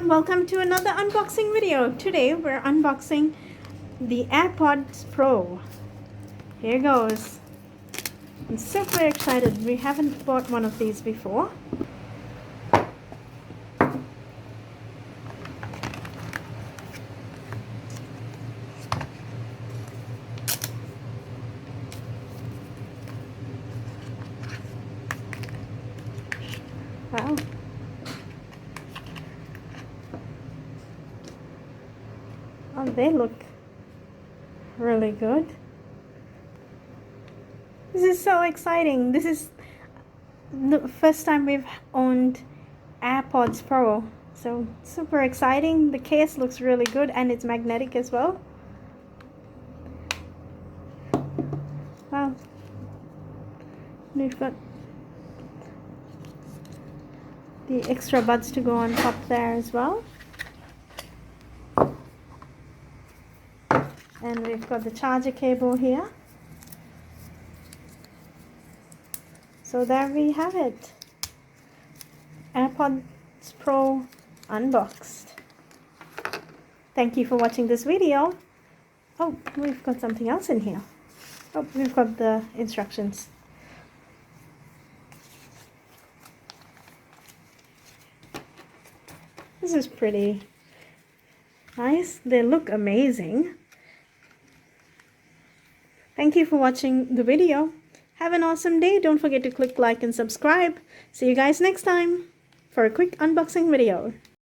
welcome to another unboxing video. Today we're unboxing the AirPods Pro. Here goes. I'm super excited. We haven't bought one of these before. Wow. Oh, they look really good. This is so exciting. This is the first time we've owned AirPods Pro. So super exciting. The case looks really good and it's magnetic as well. Wow. We've got the extra buds to go on top there as well. And we've got the charger cable here. So there we have it. AirPods Pro unboxed. Thank you for watching this video. Oh, we've got something else in here. Oh, we've got the instructions. This is pretty nice. They look amazing. Thank you for watching the video. Have an awesome day. Don't forget to click like and subscribe. See you guys next time for a quick unboxing video.